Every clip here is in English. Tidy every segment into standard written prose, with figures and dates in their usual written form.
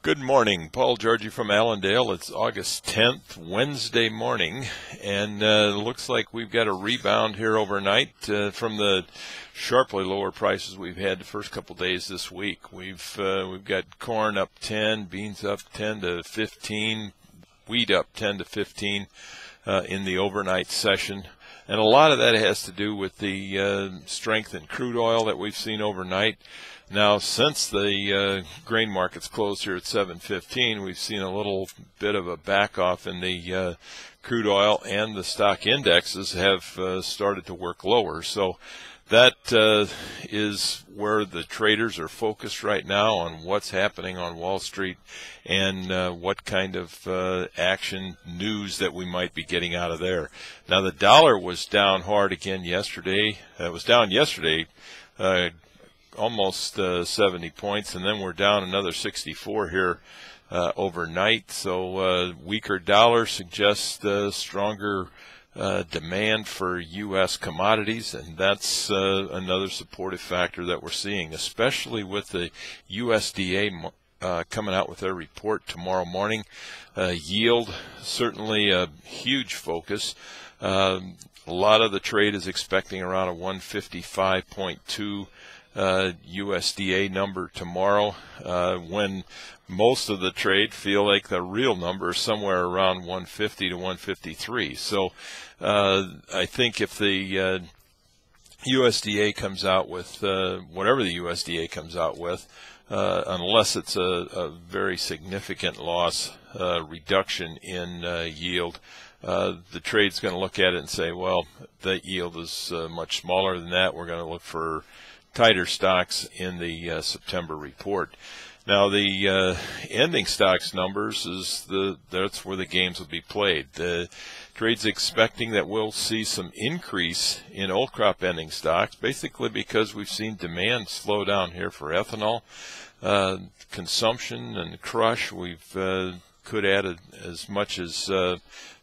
Good morning, Paul Georgie from Allendale. It's August 10th, Wednesday morning, and it looks like we've got a rebound here overnight from the sharply lower prices we've had the first couple days this week. We've got corn up 10, beans up 10 to 15, wheat up 10 to 15 in the overnight session. And a lot of that has to do with the strength in crude oil that we've seen overnight. Now, since the grain markets closed here at 7:15, we've seen a little bit of a back off in the crude oil, and the stock indexes have started to work lower. So that is where the traders are focused right now, on what's happening on Wall Street and what kind of action news that we might be getting out of there. Now, the dollar was down hard again yesterday. It was down yesterday almost 70 points, and then we're down another 64 here overnight. So weaker dollar suggests stronger demand for U.S. commodities, and that's another supportive factor that we're seeing, especially with the USDA coming out with their report tomorrow morning. Yield, certainly a huge focus. A lot of the trade is expecting around a 155.2 USDA number tomorrow, when most of the trade feel like the real number is somewhere around 150 to 153. So I think if the USDA comes out with whatever the USDA comes out with, unless it's a very significant loss reduction in yield, the trade's going to look at it and say, well, the yield is much smaller than that. We're going to look for tighter stocks in the September report. Now, the ending stocks numbers that's where the games will be played. The trade's expecting that we'll see some increase in old crop ending stocks, basically because we've seen demand slow down here for ethanol. Consumption and crush, we've could add as much as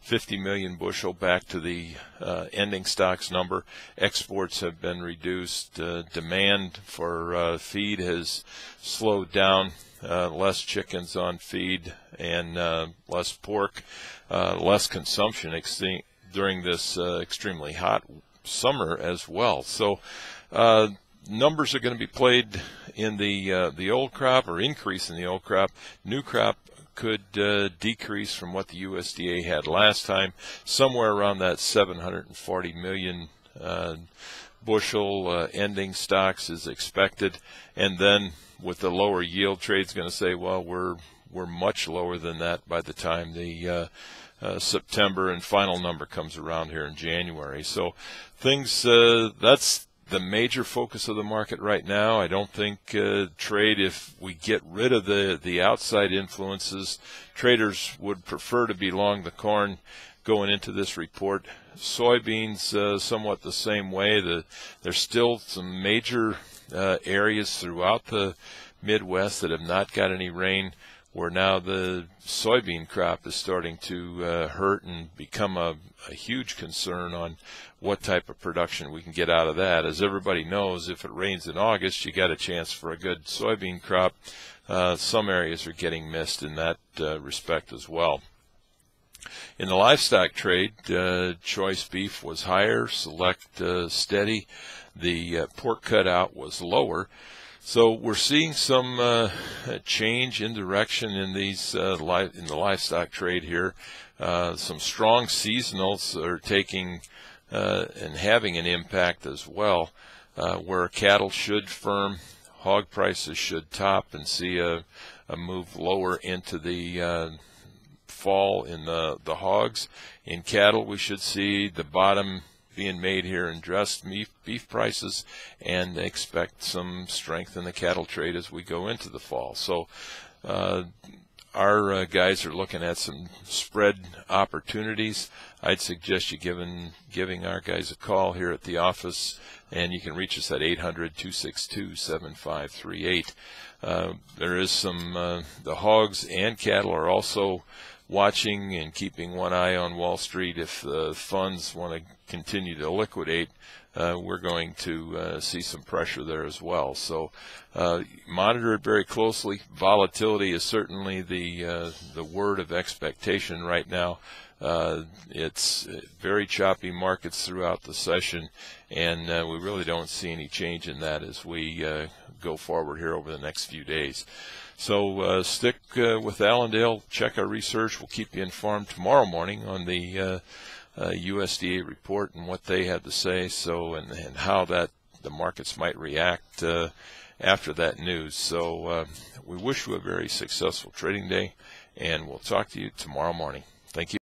50 million bushel back to the ending stocks number. Exports have been reduced. Demand for feed has slowed down. Less chickens on feed and less pork. Less consumption during this extremely hot summer as well. So numbers are going to be played in the old crop, or increase in the old crop. New crop could decrease from what the USDA had last time. Somewhere around that 740 million bushel ending stocks is expected. And then with the lower yield, trade's going to say, well, we're much lower than that by the time the September and final number comes around here in January. So things, that's the major focus of the market right now. I don't think trade, if we get rid of the outside influences, traders would prefer to be long the corn going into this report. Soybeans, somewhat the same way. There's still some major areas throughout the Midwest that have not got any rain, where now the soybean crop is starting to hurt and become a huge concern on what type of production we can get out of that. As everybody knows, if it rains in August, you got a chance for a good soybean crop. Some areas are getting missed in that respect as well. In the livestock trade, choice beef was higher, select steady. The pork cutout was lower. So we're seeing some change in direction in these in the livestock trade here. Some strong seasonals are taking and having an impact as well, where cattle should firm, hog prices should top and see a move lower into the fall in the hogs. In cattle, we should see the bottom being made here in dressed beef prices, and expect some strength in the cattle trade as we go into the fall. So our guys are looking at some spread opportunities. I'd suggest you giving our guys a call here at the office, and you can reach us at 800-262-7538. There is some, the hogs and cattle are also watching and keeping one eye on Wall Street. If the funds want to continue to liquidate, we're going to see some pressure there as well. So monitor it very closely. Volatility is certainly the word of expectation right now. It's very choppy markets throughout the session, and we really don't see any change in that as we go forward here over the next few days. So stick with Allendale, check our research. We'll keep you informed tomorrow morning on the USDA report and what they have to say, so and how that the markets might react after that news. So we wish you a very successful trading day, and we'll talk to you tomorrow morning. Thank you.